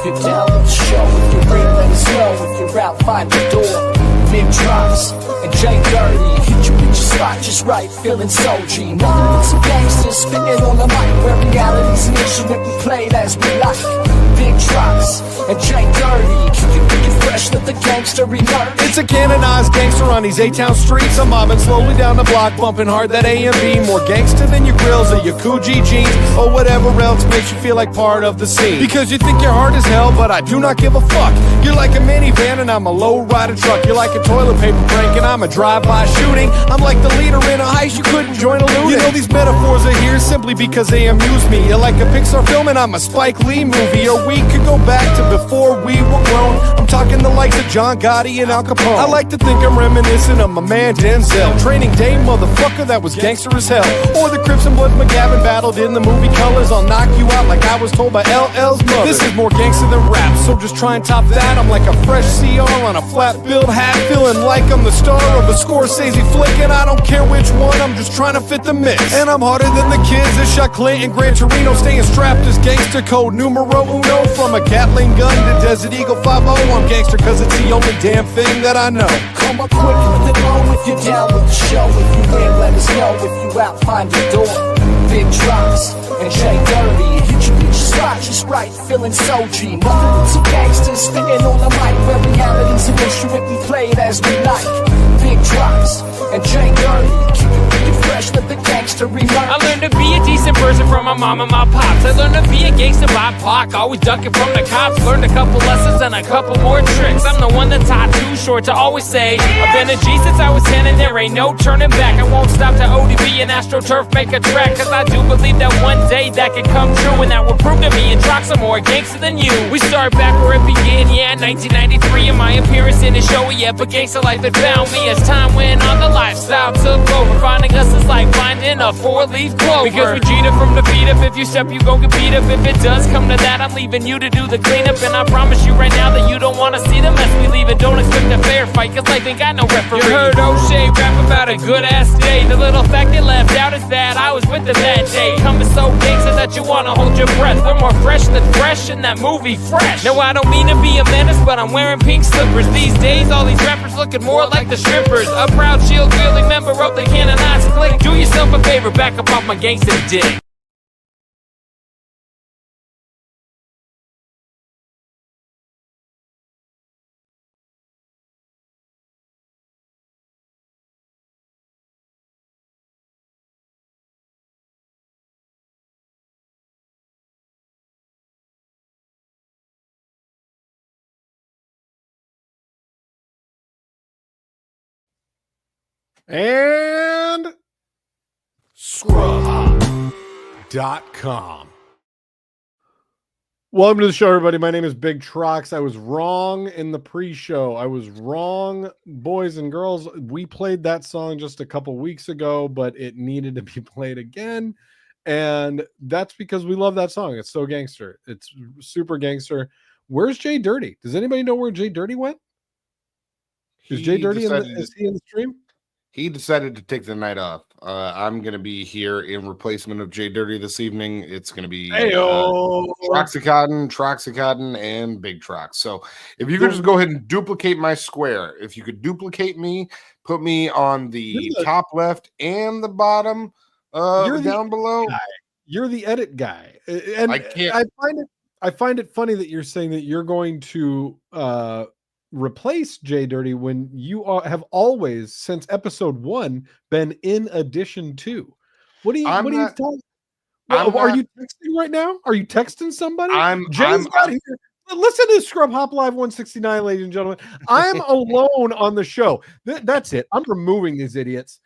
if you're down with the show. If you're real, let us know. If you're out, find the door. Big Trox and JDirty, hit you with your spot just right, feeling so G. Nothing but some gangsters spitting on the mic, where reality's an instrument we played as we like. Big Trox and JDirty, keep you wicked fresh, let the gangster emerge. It's a canonized gangster on these A-town streets. I'm mobbing slowly down the block, bumping hard that A&B. More gangster than your grills or your Coogee jeans, or whatever else makes you feel like part of the scene. Because you think you're hard as hell, but I do not give a fuck. You're like a minivan and I'm a low-rider truck. You're like a toilet paper prank and I'm a drive-by shooting. I'm like the leader in a heist, you couldn't join a looting. You know these metaphors are here simply because they amuse me. You're like a Pixar film and I'm a Spike Lee movie. Or we could go back to before we were grown. I'm talking the likes of John Gotti and Al Capone. I like to think I'm reminiscent of my man Denzel. Training Day motherfucker that was gangster as hell. Or the Crips and Bloods McGavin battled in the movie Colors. I'll knock you out like I was told by LL's mother. This is more gangster than rap, so just try and top that. I'm like a fresh CR on a flat-billed hat, feeling like I'm the star of a Scorsese flick. And I don't care which one, I'm just trying to fit the mix. And I'm harder than the kids that shot Clint and Gran Torino. Staying strapped as gangster code numero uno. From a Gatling gun to Desert Eagle 5-0, I'm gangster cause it's the only damn thing that I know. Come up quick with it low if you're down with the show. If you win, let us know. If you out, find your door. Big Trox and JDirty, hit you with your spot just right, feeling so G. Nothing but some gangsters spitting on the mic, where reality's an instrument we played as we like. Big Trox and JDirty, keep it wicked fresh, let the gangster emerge. I learned to be a decent person from my mom and my pops. I learned to be a gangster by Pac, always ducking from the cops. Learned a couple lessons and a couple more tricks. I'm the one that's hot too short to always say I've been a G since I was 10 and there ain't no turning back. I won't stop to ODB and AstroTurf make a track, cause I do believe that one day that could come true, and that will prove to me and Trox are more gangster than you. We start back where it began, yeah, 1993, and my appearance in the show, yeah, but gangster life had found me. As time went on, the lifestyle took over. Finding us is like finding a four-leaf clover. Because we cheat it from the beat up. If you step, you gon' get beat up. If it does come to that, I'm leaving you to do the cleanup. And I promise you right now that you don't wanna see the mess we leave it. Don't expect a fair fight, cause life ain't got no referee. You heard O'Shea rap about a good-ass day. The little fact it left out is that I was with him that day. Coming so gangster that you wanna hold your breath. We're more fresh than fresh in that movie Fresh. No, I don't mean to be a menace, but I'm wearing pink slippers. These days, all these rappers looking more like the strippers. A proud Shield feeling member of the canonized clique. Do yourself a favor, back up off my gangster dick. And scrubhop.com. Welcome to the show, everybody. My name is Big Trox. I was wrong in the pre-show. I was wrong, boys and girls. We played that song just a couple weeks ago, but it needed to be played again. And that's because we love that song. It's so gangster. It's super gangster. Where's JDirty? Does anybody know where JDirty went? Is JDirty is he in the stream? He decided to take the night off. I'm going to be here in replacement of JDirty this evening. It's going to be Troxy Cotton, and Big Trox. So if you could just go ahead and duplicate my square. If you could duplicate me, put me on the top left and the bottom down below. Guy. You're the edit guy. And I find it funny that you're saying that you're going to replace JDirty when you have always, since episode 1, been in addition to. What are you talking? Are you texting right now? Are you texting somebody? Listen to Scrub Hop Live 169, ladies and gentlemen. I'm alone on the show. That's it. I'm removing these idiots.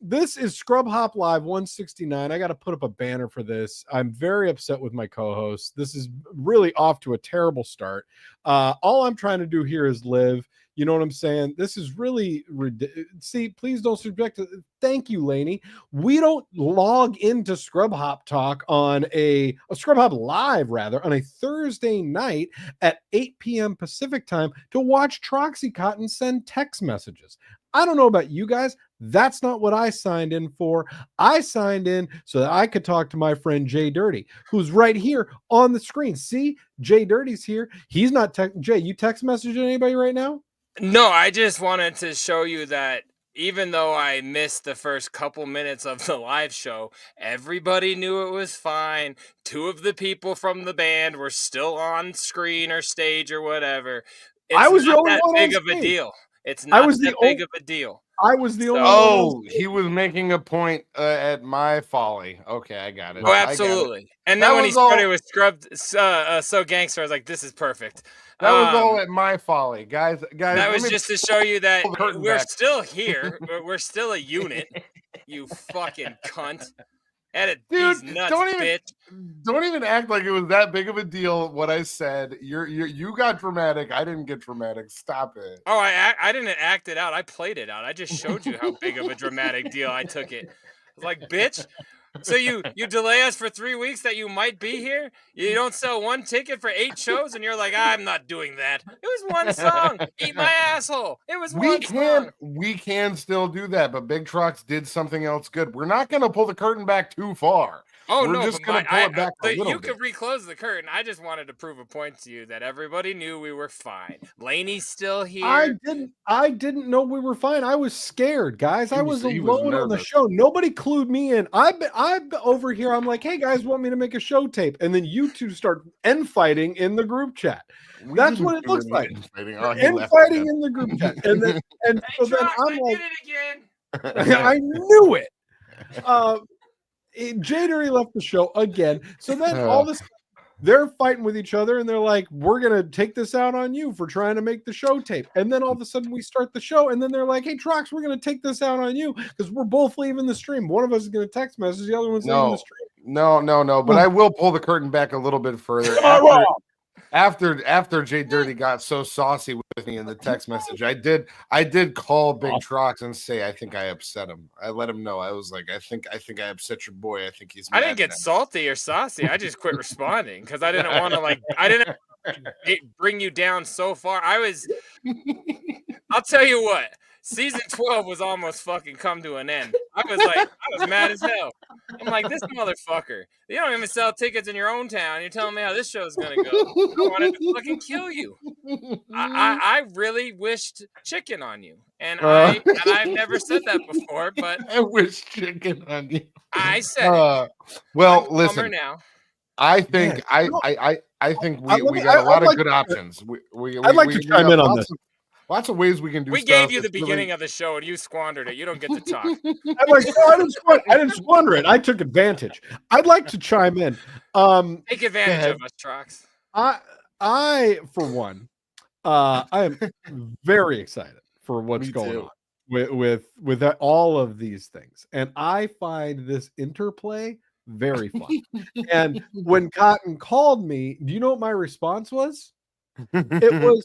This is Scrub Hop Live 169. I got to put up a banner for this. I'm very upset with my co-host. This is really off to a terrible start. All I'm trying to do here is live. You know what I'm saying? This is really ridiculous. See, please don't subject to. Thank you, Lainey. We don't log into Scrub Hop Talk on a Scrub Hop Live, rather, on a Thursday night at 8 p.m. Pacific time to watch Troxy Cotton send text messages. I don't know about you guys. That's not what I signed in for. I signed in so that I could talk to my friend JDirty, who's right here on the screen. See, JDirty's here. He's not Jay. You text messaging anybody right now? No, I just wanted to show you that even though I missed the first couple minutes of the live show, everybody knew it was fine. 2 of the people from the band were still on screen or stage or whatever. I was the not only that one on big of a screen. deal. It's not that big of a deal. I was the only one. Oh, he was making a point at my folly. Okay, I got it. Oh, absolutely. And then when he started with Scrubbed So Gangster, I was like, this is perfect. That was all at my folly, guys. That was just to show you that we're still here. We're still a unit. You fucking cunt. Edit these nuts, bitch. Don't even act like it was that big of a deal. What I said, you got dramatic. I didn't get dramatic. Stop it. Oh, I didn't act it out. I played it out. I just showed you how big of a dramatic deal I took it. I was like, bitch. So you delay us for 3 weeks that you might be here? You don't sell 1 ticket for 8 shows, and you're like, I'm not doing that. It was 1 song. Eat my asshole. It was one song. We can still do that, but Big Trox did something else good. We're not going to pull the curtain back too far. Oh, We're no, just going to pull it back a little you bit. could reclose the curtain. I just wanted to prove a point to you that everybody knew we were fine. Laney's still here. I didn't know we were fine. I was scared, guys. I was alone on the show. Nobody clued me in. I'm over here. I'm like, hey guys, want me to make a show tape? And then you two start end fighting in the group chat. That's what it looks like. End fighting in the group chat. And then so then I'm like, did it again. I knew it. JDirty left the show again. So then all this, they're fighting with each other, and they're like, "We're gonna take this out on you for trying to make the show tape." And then all of a sudden, we start the show, and then they're like, "Hey, Trox, we're gonna take this out on you because we're both leaving the stream. One of us is gonna text message, the other one's leaving the stream." No. But I will pull the curtain back a little bit further. After JDirty got so saucy with me in the text message, I did call Big Trox and say I think I upset him. I let him know. I was like, I think I upset your boy. I think he's mad. I didn't get salty or saucy. I just quit responding because I didn't want to I didn't bring you down so far. I'll tell you what. Season 12 was almost fucking come to an end. I was mad as hell. I'm like, this motherfucker. You don't even sell tickets in your own town. You're telling me how this show's gonna go. I wanted to fucking kill you. I really wished chicken on you. And I've never said that before, but I wish chicken on you. I said it. Well, listen. Now. I think I think we got a lot of good options. I'd like to chime in on this. Lots of ways we can do. We gave you the beginning of the show, and you squandered it. You don't get to talk. I'm like, no, I didn't squander it. I took advantage. I'd like to chime in. Take advantage of us, Trox. I for one, I am very excited for what's going on with all of these things, and I find this interplay very fun. And when Cotton called me, do you know what my response was? It was,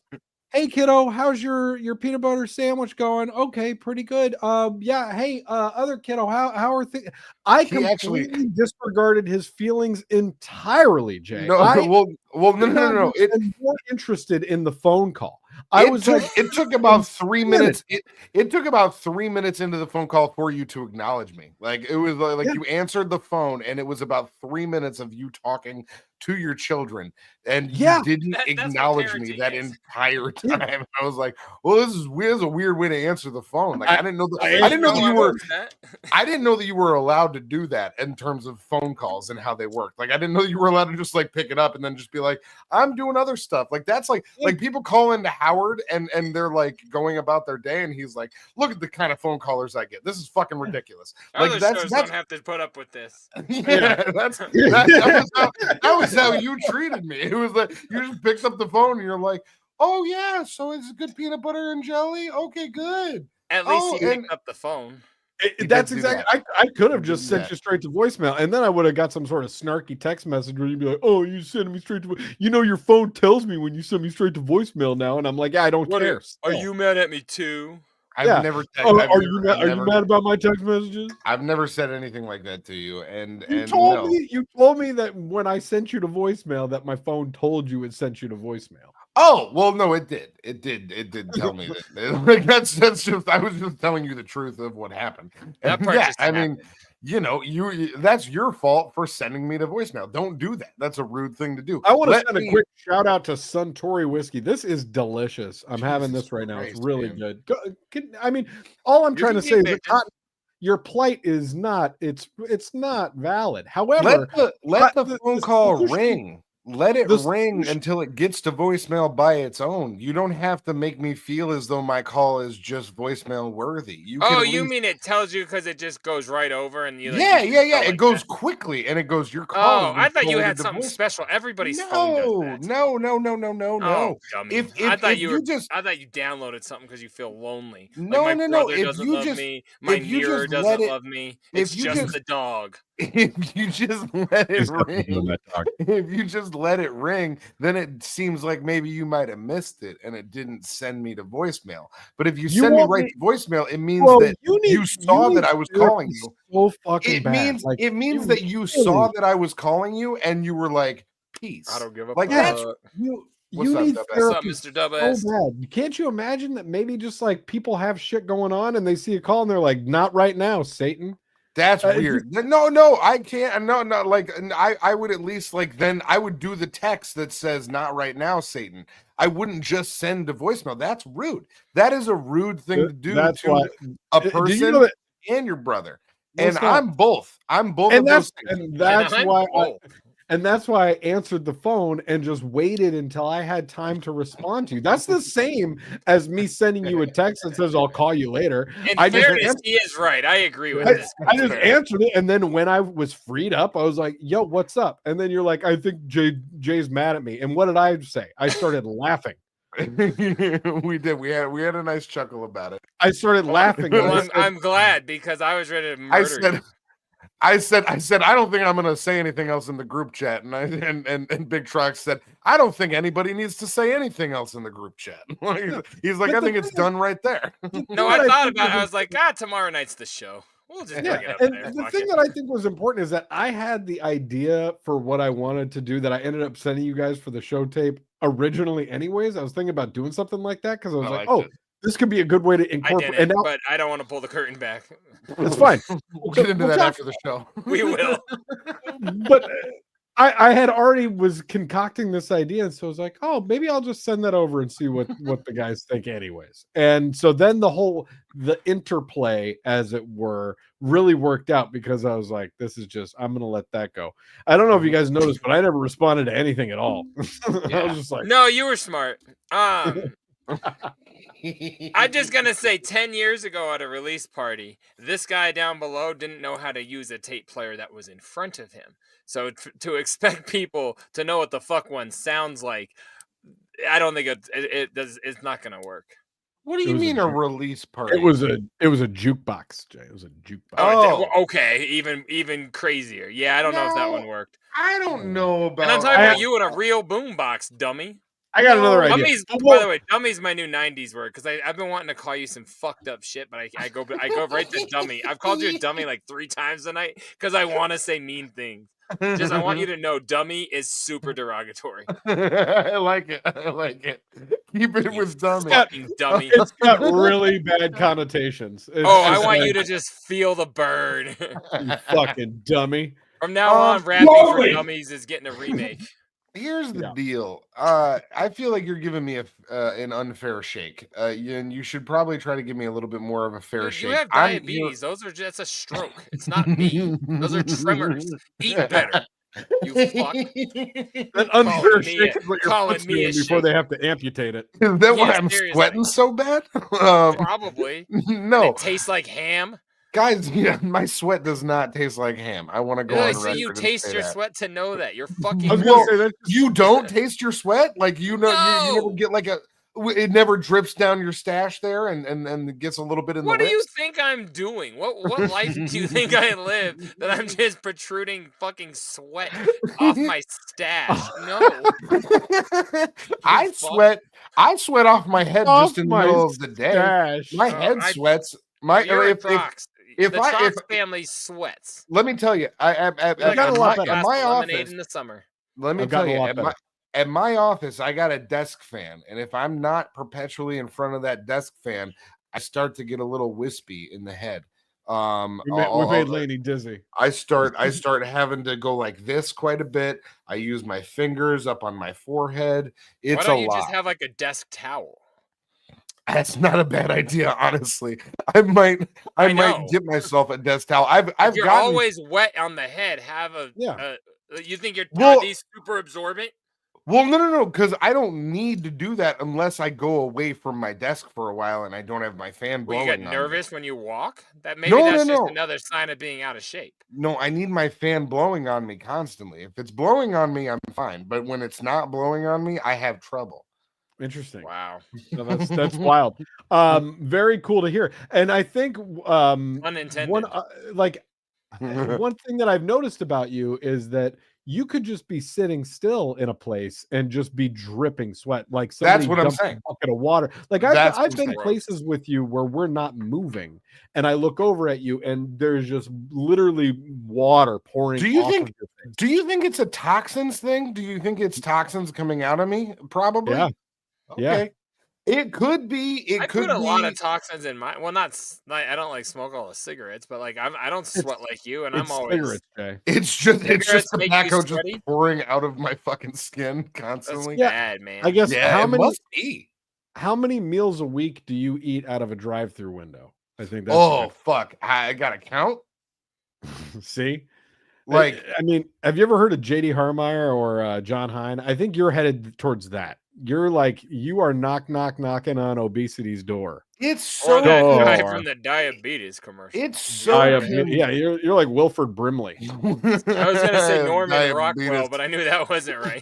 "Hey kiddo, how's your peanut butter sandwich going?" "Okay, pretty good." Yeah, hey, other kiddo, how are things?" I completely disregarded his feelings entirely, Jay. No. I'm more interested in the phone call. It took about 3 minutes. It took about 3 minutes into the phone call for you to acknowledge me. Like it was like you answered the phone, and it was about 3 minutes of you talking to your children, and you didn't acknowledge me that entire time. I was like, "Well, this is a weird way to answer the phone." Like I didn't know that you were allowed to do that in terms of phone calls and how they work. Like I didn't know you were allowed to just like pick it up and then just be like, "I'm doing other stuff." Like that's like people call into Howard and they're like going about their day, and he's like, "Look at the kind of phone callers I get. This is fucking ridiculous." Like other shows don't have to put up with this. Yeah, that was how you treated me. It was like you just picked up the phone and you're like, "Oh yeah, so it's good peanut butter and jelly. Okay, good." At least you picked up the phone. That's exactly. I could have just sent you straight to voicemail, and then I would have got some sort of snarky text message where you'd be like, "Oh, you sending me straight to your phone tells me when you send me straight to voicemail now," and I'm like, "Yeah, I don't care." Are you mad at me too? I've never. Are you mad about my text messages? I've never said anything like that to you. And you told me that when I sent you to voicemail, that my phone told you it sent you to voicemail. Oh, well, no, it did. It did tell me that. Like that's just I was just telling you the truth of what happened. That And part yeah, just I mean, happened. that's your fault for sending me the voicemail. Don't do that. That's a rude thing to do. I want to Let send a me quick shout out to Suntory whiskey. This is delicious. I'm having Jesus this right now. It's Christ, really man. good. I mean, all I'm You're trying to just say is being that Cotton, your plight is not. It's not valid. However, let the phone the call solution, ring. Let it the ring solution, until it gets to voicemail by its own. You don't have to make me feel as though my call is just voicemail worthy. You could Oh, at you least mean it tells you because it just goes right over and you yeah, can yeah. tell It like goes that? quickly and it goes, you're Oh, calling. I You thought you forwarded had the something voice. special. Everybody's phone does No, that. no, no, no, no, no, Oh, no. dummy. If you just I thought you downloaded something because you feel lonely. Like no, my no, no. brother doesn't love me, my If you mirror just let doesn't it love me. It's if you just just the dog. if you just let it He's definitely doing ring, that dog. if you just let it ring, then it seems like maybe you might have missed it and it didn't send me to voicemail. But if you You send me want right me, to voicemail, it means bro? that you You saw need that I was therapy calling you. so fucking It bad. means Like it means you that you saw really, that I was calling you and you were like, I peace. don't give a Like that's fuck. what's you up, need Dubas? What's up, therapy Mr. so Dumbass? bad. Can't you imagine that maybe just like people have shit going on and they see a call and they're like, "Not right now, Satan." That's It just, weird. No, I can't. No, no. Like, I would at least like then I would do the text that says "not right now, Satan." I wouldn't just send a voicemail. That's rude. That is a rude thing to do that's why. to a Do you know person that? and your brother. Well, And it's not. I'm both. I'm both And of those things. And I'm both. that's why I answered the phone and just waited until I had time to respond to you. That's the same as me sending you a text that says I'll call you later. In I just fairness, answered, he is right. I agree with I, this. I just answered it, and then when I was freed up, I was like, "Yo, what's up?" And then you're like, "I think Jay's mad at me." And what did I say? I started laughing. We did. We had a nice chuckle about it. I started laughing. And Well, I said, I'm glad because I was ready to I murder said you. I said, I don't think I'm gonna say anything else in the group chat. And Big Trox said, I don't think anybody needs to say anything else in the group chat. He's like, But I the think it's thing done right there. No, I thought about it. I was like, tomorrow night's the show. We'll just bring it up and there. the Fuck thing it. that I think was important is that I had the idea for what I wanted to do that I ended up sending you guys for the show tape originally. Anyways, I was thinking about doing something like that because I was I like, liked "Oh, it. this could be a good way to I incorporate." didn't, And now but I don't want to pull the curtain back. it's fine. We'll get into We'll that talk- after the show. We will. But I had already was concocting this idea, and so I was like, "Oh, maybe I'll just send that over and see what the guys think, anyways." And so then the interplay, as it were, really worked out because I was like, "This is just I'm gonna let that go." I don't know if you guys noticed, but I never responded to anything at all. I was just like, No, you were smart. I'm just gonna say 10 years ago at a release party, this guy down below didn't know how to use a tape player that was in front of him. So to expect people to know what the fuck one sounds like, I don't think it does. It's not gonna work. What do It you was a mean a juke- release party? it was a jukebox, Jay. It was a jukebox. Oh, okay, even crazier. Yeah, I don't know if that one worked. I don't know about. And I'm talking about you in a real boombox, dummy. I got another idea. Dummies, Well, by the way, dummy's my new '90s word because I've been wanting to call you some fucked up shit, but I go right to dummy. I've called you a dummy like 3 times tonight because I want to say mean things. Just I want you to know, dummy is super derogatory. I like it. I like it. Keep it with dummy. Fucking dummy. it's got really bad connotations. It's Oh, I just want like, you to just feel the burn. you fucking dummy. From now on, Rappy for Dummies is getting a remake. Here's the Yeah. deal. I feel like you're giving me an unfair shake. And you should probably try to give me a little bit more of a fair You shake. have diabetes. That's a stroke. It's not me. Those are tremors. Eat better. You fuck. That unfair Calling me shake a- is what your calling foot's me doing a before shake. they have to amputate it. Is that why Yeah, I'm seriously. sweating so bad? Probably. No, It tastes like ham. guys, my sweat does not taste like ham. I want to go Yeah, on so record. you and taste say your that. sweat to know that. You're I fucking. was Well, gonna say that. You don't taste your sweat? Like you know, you never No! get like it never drips down your stash there and it gets a little bit in What the do you lips? think I'm doing? What life do you think I live that I'm just protruding fucking sweat off my stash? No. I fuck. sweat off my head Off just in the my middle of the day. stash. My Oh, head sweats. My You're a if Trox. if The I Trox if family sweats. let me tell you, You're like got a a lot hot better. at glass my of lemonade office, in the summer. let me I've tell gotten you, a lot better. at my office, I got a desk fan, and if I'm not perpetually in front of that desk fan, I start to get a little wispy in the head. We made Laney dizzy. I start having to go like this quite a bit. I use my fingers up on my forehead. It's Why don't you a lot. just have like a desk towel? That's not a bad idea, honestly. I might get myself a desk towel. I've You're gotten always wet on the head. Have a you think you're these super absorbent? Well, no, because I don't need to do that unless I go away from my desk for a while and I don't have my fan blowing. You get nervous when you walk? That's just another sign of being out of shape. No, I need my fan blowing on me constantly. If it's blowing on me, I'm fine. But when it's not blowing on me, I have trouble. Interesting. Wow. No, that's wild. Very cool to hear. And I think unintended. one thing that I've noticed about you is that you could just be sitting still in a place and just be dripping sweat. Like that's what I'm saying. A bucket of water. Like I've been places with you where we're not moving, and I look over at you, and there's just literally water pouring. Do you think it's a toxins thing? Do you think it's toxins coming out of me? Probably. Yeah. Okay. Yeah. It could be. I put a lot of toxins in my. Well, not like I don't like smoke all the cigarettes, but like I don't sweat like you, and I'm always. Cigarettes, Jay. It's just tobacco just pouring out of my fucking skin constantly. That's bad, man. I guess how many meals a week do you eat out of a drive-through window? I think that's fuck. I gotta count. See? Like, I mean, have you ever heard of JD Harmeyer or John Hine? I think you're headed towards that. You're like, you are knocking on obesity's door. It's so guy from the diabetes commercial. It's so yeah, you're like Wilford Brimley. I was gonna say Norman Rockwell, but I knew that wasn't right.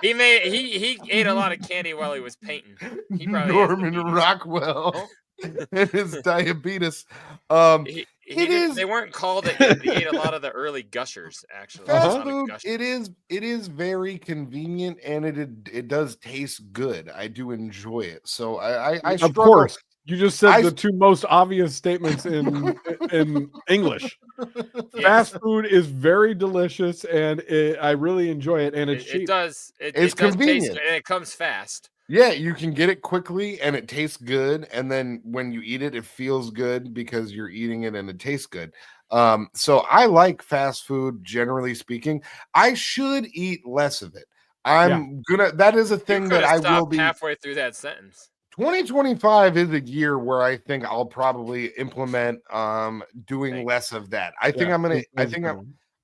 he ate a lot of candy while he was painting. He probably Norman Rockwell and his diabetes. They weren't called it. He ate a lot of the early gushers, actually. Fast food, it is very convenient, and it does taste good. I do enjoy it. So I of course, you just said the two most obvious statements in English. Yes. Fast food is very delicious, and I really enjoy it, and it's cheap. It's convenient, taste, and it comes fast. Yeah, you can get it quickly and it tastes good. And then when you eat it, it feels good because you're eating it and it tastes good. So I like fast food, generally speaking. I should eat less of it. That is a thing that I will be halfway through that sentence. 2025 is a year where I think I'll probably implement doing less of that.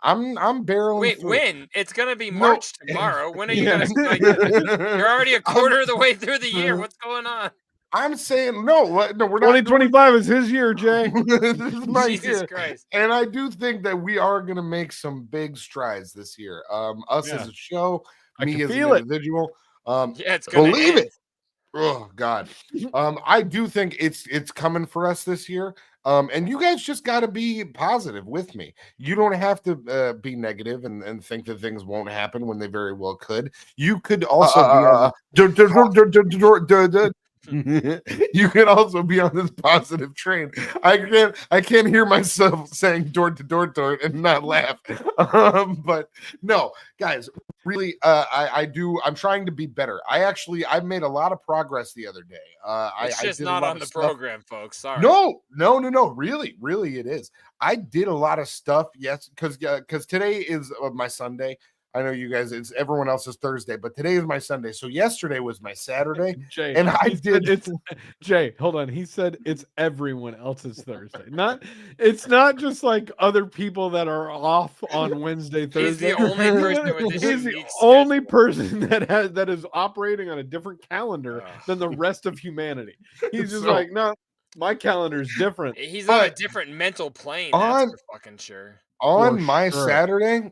I'm barreling. Wait, when? It's gonna be March tomorrow. When are you gonna? You're already a quarter of the way through the year. What's going on? I'm saying no. We're not. 2025 is his year, Jay. This is my Jesus year. Christ. And I do think that we are gonna make some big strides this year. Us as a show, me as an individual. It's gonna believe it. Oh God. I do think it's coming for us this year. And you guys just got to be positive with me. You don't have to be negative and think that things won't happen when they very well could. You could also you can also be on this positive train. I can't hear myself saying door to door and not laugh. But no, guys, really, I'm trying to be better. I made a lot of progress the other day. It's just not on the program, folks. Sorry. No. Really, it is. I did a lot of stuff. Yes, because today is my Sunday. I know you guys, it's everyone else's Thursday, but today is my Sunday. So yesterday was my Saturday. Jay, and Jay, hold on. He said it's everyone else's Thursday. It's not just like other people that are off on Wednesday, Thursday. He's the only person with this. He's the only person that is operating on a different calendar than the rest of humanity. He's just like, no, my calendar is different. He's on a different mental plane. That's for fucking sure. On my Saturday,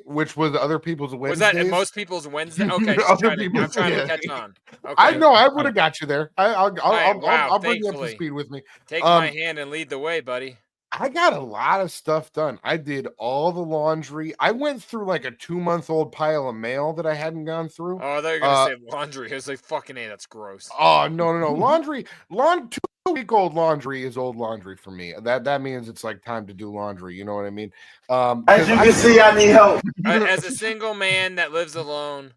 which was other people's Wednesdays. Was that most people's Wednesday? Okay, I'm trying to catch on. Okay. I know I would have got you there. I'll bring you up to speed with me. Take my hand and lead the way, buddy. I got a lot of stuff done. I did all the laundry. I went through like a 2-month-old pile of mail that I hadn't gone through. Oh, I thought you were gonna say laundry. I was like, fucking A, that's gross. Oh no. Laundry. 2 week old laundry is old laundry for me. That means it's like time to do laundry. You know what I mean? As you can see, I need help. As a single man that lives alone,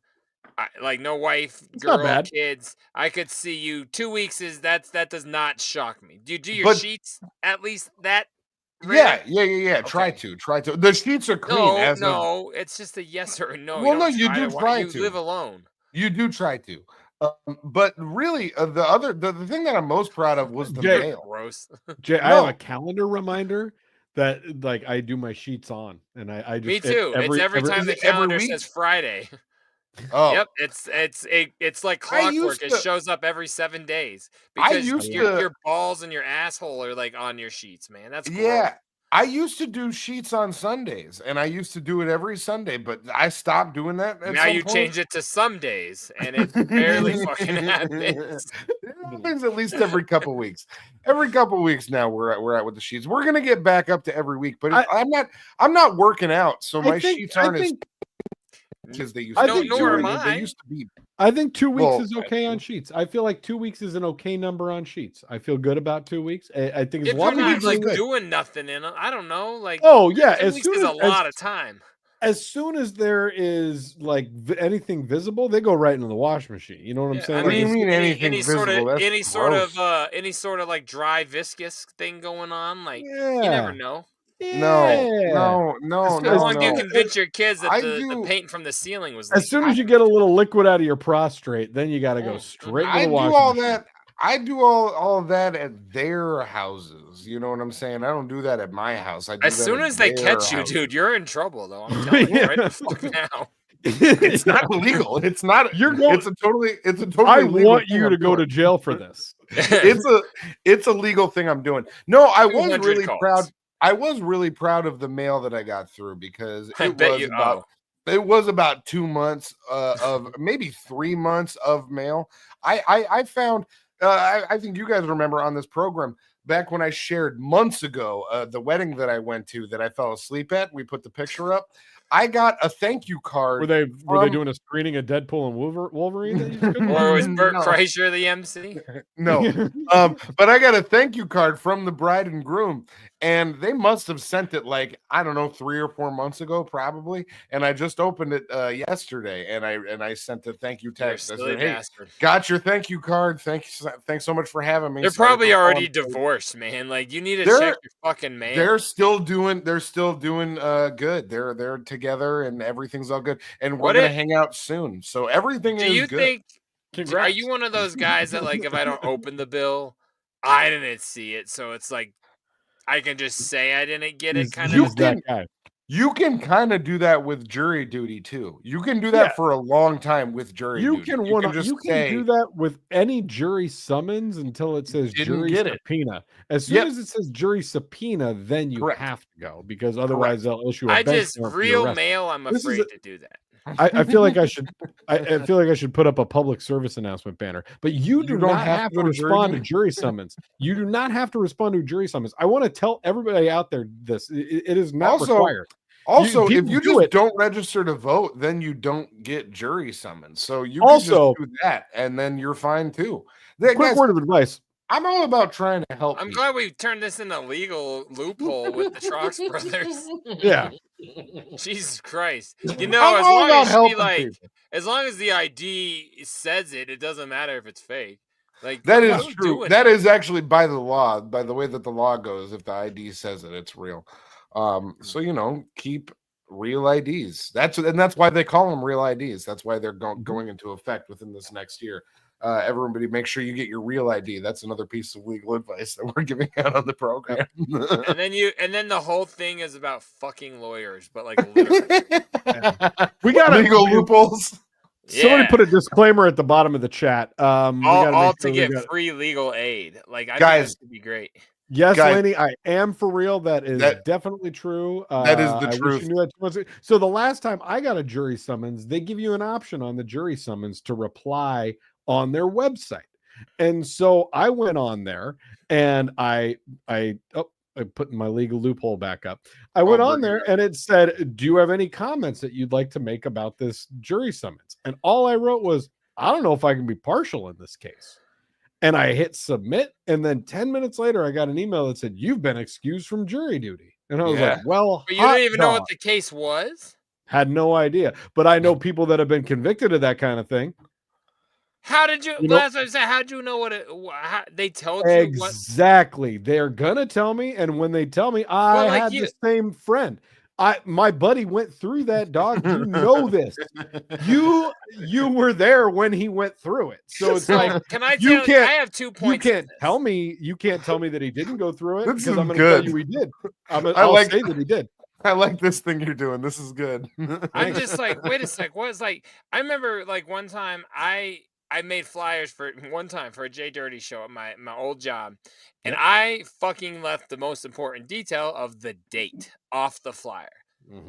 like no wife, It's not girl, bad. kids, I could see you 2 weeks that does not shock me. Do you do your But- sheets at least that Yeah. rare? Try Okay. to. The sheets are clean. No, it's just a yes or a no. Well, no, don't you do Why try you to. live alone. You do try to. But really, the thing that I'm most proud of was the Jay- mail. Gross. Jay, I have No. a calendar reminder that like I do my sheets on, and I just Me too. It's every time the is it every calendar week? says Friday. Oh, Yep, it's like clockwork. used It to- shows up every 7 days I because used your, to- your balls and your asshole are like on your sheets, man. That's gross. yeah. I used to do sheets on Sundays, and I used to do it every Sunday, but I stopped doing that. At Now some you point. change it to some days, and it barely fucking happens. It happens at least every couple weeks. Every couple weeks now we're at with the sheets. We're gonna get back up to every week, but I'm not working out, so my sheets aren't as as they used I to think be. nor am They I. used to be. I think 2 weeks Well, is okay on sheets. I feel like 2 weeks is an okay number on sheets. I feel good about 2 weeks. I think If as long you're as not you like doing nothing in them, I don't know. Like, oh yeah, 2 as weeks soon is as a lot of time. as soon as there is like anything visible, they go right into the wash machine. You know what I'm Yeah, saying? What do you Like, mean anything any sort visible? of That's any sort of like dry viscous thing going on? Like, yeah, you never know. No, How long do you convince your kids that the paint from the ceiling was As soon as you get a little liquid out of your prostrate, then you got to go straight to the washing machine. I do all of that at their houses. You know what I'm saying? I don't do that at my house. I do As that soon at as they their catch you, house. dude, you're in trouble though. I'm telling you right the fuck now. It's not illegal. It's not. You're going. It's a totally. I legal want thing you I'm to go to doing. jail for this. It's a legal thing I'm doing. No, I was 200 really calls. proud. I was really proud of the mail that I got through because I it bet was you. about. It was about 2 months of maybe 3 months of mail. I found. I think you guys remember on this program back when I shared months ago the wedding that I went to that I fell asleep at. We put the picture up. I got a thank you card. Were they doing a screening of Deadpool and Wolverine? That you couldn't Or was do? Burt No. Kreischer the MC? No. But I got a thank you card from the bride and groom, and they must have sent it like, I don't know, 3 or 4 months ago, probably. And I just opened it yesterday, and I sent a thank you text. I said, "Hey, got your thank you card. Thanks so much for having me." They're Sorry probably for already calling. divorced, man. Like, you need to They're- check your fucking mail. They're still doing good. They're together and everything's all good. And we're gonna hang out soon. So everything Do is you good. think? Are Congrats. you one of those guys that, like, if I don't open the bill, I didn't see it, so it's like I can just say I didn't get it, kind you of? that guy. You can kind of do that with jury duty too. You can do that for a long time with jury You duty. can just do that with any jury summons until it says Didn't jury get it. subpoena. As soon as it says jury subpoena, then you Correct. have to go because otherwise they'll issue a I bench just warrant for your real arrest. mail. I'm This is afraid a- to do that. I feel like I should. I feel like I should put up a public service announcement banner. But you do don't not have have to to go to jury respond to duty. jury summons. You do not have to respond to jury summons. I want to tell everybody out there this. It is not required. Also, if people you do just it- don't register to vote, then you don't get jury summons. So you Also- can just do that, and then you're fine too. Quick Guys, word of advice. I'm all about trying to help. I'm people. glad we turned this into a legal loophole with the Trox brothers. Yeah. Jesus Christ! You know, I'm as all long about as she helping like, people. as long as the ID says it, it doesn't matter if it's fake. Like, That don't is do true. it. That is actually by the law, by the way that the law goes. If the ID says it, it's real. So keep real IDs. That's why they call them real IDs. That's why they're going into effect within this next year. Everybody, make sure you get your real ID. That's another piece of legal advice that we're giving out on the program. and then the whole thing is about fucking lawyers, but like literally. We got legal loopholes. Somebody Yeah. put a disclaimer at the bottom of the chat. We gotta all make to sure we get got- free legal aid. Like, I Guys, think that would be great. Yes, Guys, Laney, I am for real. That is definitely true. That is the I wish truth. you knew that 2 months ago. So the last time I got a jury summons, they give you an option on the jury summons to reply on their website. And so I went on there and I put my legal loophole back up. I went on there and it said, "Do you have any comments that you'd like to make about this jury summons?" And all I wrote was, "I don't know if I can be partial in this case." And I hit submit, and then 10 minutes later, I got an email that said, "You've been excused from jury duty." And I was like, well, But you didn't even know what the case was? Had no idea. But I know people that have been convicted of that kind of thing. How did you? That's what I said. How'd you know what it? They told you exactly. They're gonna tell me, and when they tell me, I had the same friend. My buddy went through that, dog. You know this. You were there when he went through it. So it's like, can I tell you? I have 2 points. You can't tell me that he didn't go through it, because I'm going to tell you he did. I'll say that he did. I like this thing you're doing. This is good. I'm just like, wait a sec. What is like? I remember like one time I made flyers for a JDirty show at my old job, and I fucking left the most important detail of the date off the flyer.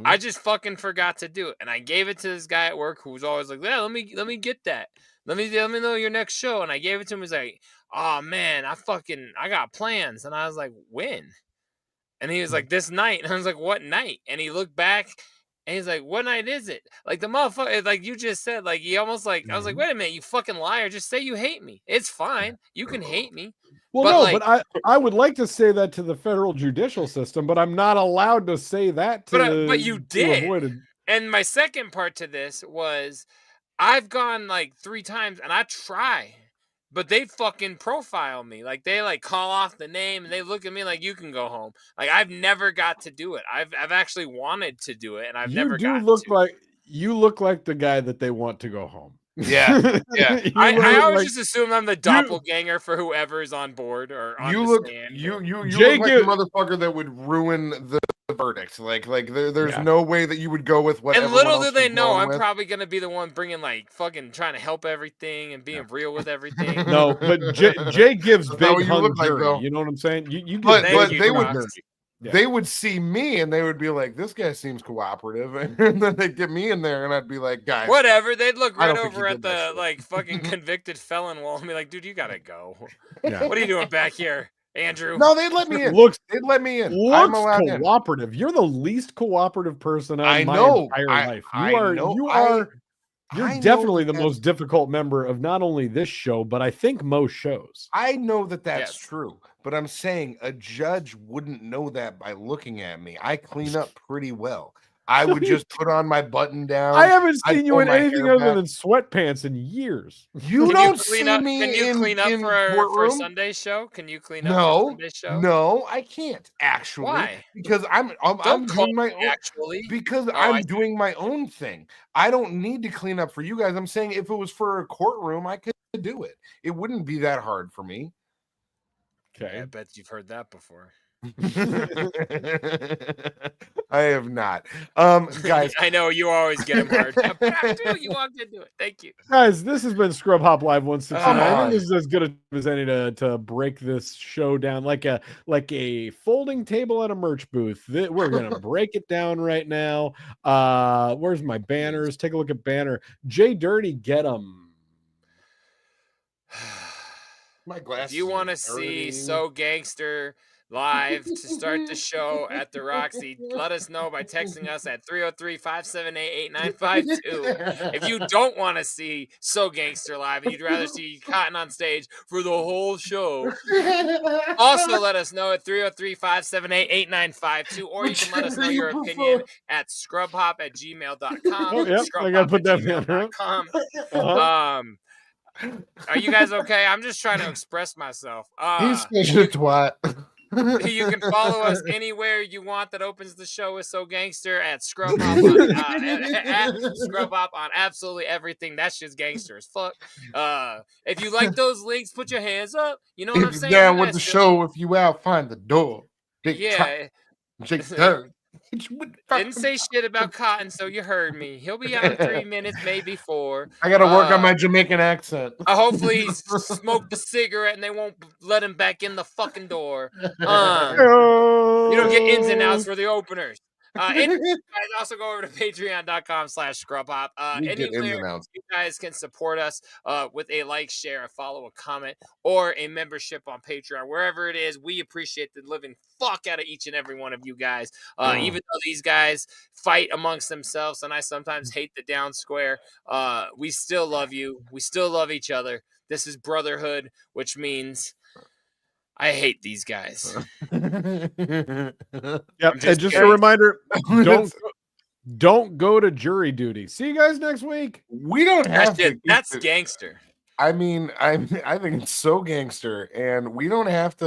I just fucking forgot to do it, and I gave it to this guy at work who was always like, "Yeah, let me get that. Let me know your next show." And I gave it to him. He's like, "Oh man, I got plans." And I was like, "When?" And he was like, "This night." And I was like, "What night?" And he looked back. And he's like, "What night is it?" Like the motherfucker, like you just said, like he almost like I was like, "Wait a minute, you fucking liar! Just say you hate me. It's fine. You can hate me." Well, but I would like to say that to the federal judicial system, but I'm not allowed to say that to. But you did. And my second part to this was, I've gone like 3 times, and I try. But they fucking profile me. Like they like call off the name and they look at me like, you can go home. Like I've never got to do it. I've actually wanted to do it, and I've never got to. You look like the guy that they want to go home. Yeah. I always just assume I'm the doppelganger for whoever's on board or on the stand. You look like the motherfucker that would ruin the verdict. Like there's no way that you would go with what. And little do they know, I'm probably gonna be the one bringing like fucking trying to help everything and being real with everything. No, but Jay gives big hung jury. You know what I'm saying? You but they would see me and they would be like, "This guy seems cooperative," and then they'd get me in there and I'd be like, "Guys, whatever." They'd look right over at the like fucking convicted felon wall and be like, "Dude, you gotta go. What are you doing back here, Andrew?" No, they'd let me in. They'd let me in. I'm allowed cooperative. In. You're the least cooperative person on my entire life. You're definitely the most difficult member of not only this show, but I think most shows. I know that's true, but I'm saying a judge wouldn't know that by looking at me. I clean up pretty well. I would just put on my button down. I haven't seen you in anything other than sweatpants in years. You don't see me. Can you clean up for a Sunday show? Can you clean up for a Sunday show? No, I can't actually. Why? Because I'm doing my own. Because I'm doing my own thing. I don't need to clean up for you guys. I'm saying if it was for a courtroom, I could do it. It wouldn't be that hard for me. Okay, I bet you've heard that before. I have not, guys. I know you always get them hard. You walked into it. Thank you, guys. This has been Scrub Hop Live 169. I think this is as good as any to break this show down like a folding table at a merch booth. We're gonna break it down right now. Where's my banners? Take a look at banner. JDirty, get them. My glasses. If you want to see So Gangster live to start the show at the Roxy, let us know by texting us at 303-578-8952. If you don't want to see So Gangster live and you'd rather see Cotton on stage for the whole show, also let us know at 303-578-8952, or you can let us know your opinion at scrubhop@gmail.com. Oh, yep, I gotta put that gmail.com. Are you guys okay? I'm just trying to express myself. He's such a twat. You can follow us anywhere you want that opens the show with So Gangster at Scrub Hop at Scrub Hop on absolutely everything. That's just gangster as fuck. If you like those links, put your hands up. You know what I'm saying? Down with the show. If you out, find the door. Didn't say shit about Cotton, so you heard me. He'll be out in 3 minutes, maybe 4. I gotta work on my Jamaican accent. Hopefully he smoked a cigarette and they won't let him back in the fucking door. You don't get ins and outs for the openers. And you guys also go over to patreon.com/scrubhop. Anywhere you guys can support us with a like, share, a follow, a comment, or a membership on Patreon. Wherever it is, we appreciate the living fuck out of each and every one of you guys. Even though these guys fight amongst themselves and I sometimes hate the down square, we still love you. We still love each other. This is brotherhood, which means I hate these guys. Yep. And just a reminder, don't go to jury duty. See you guys next week. We don't have to. That's gangster. I mean, I think it's so gangster, and we don't have to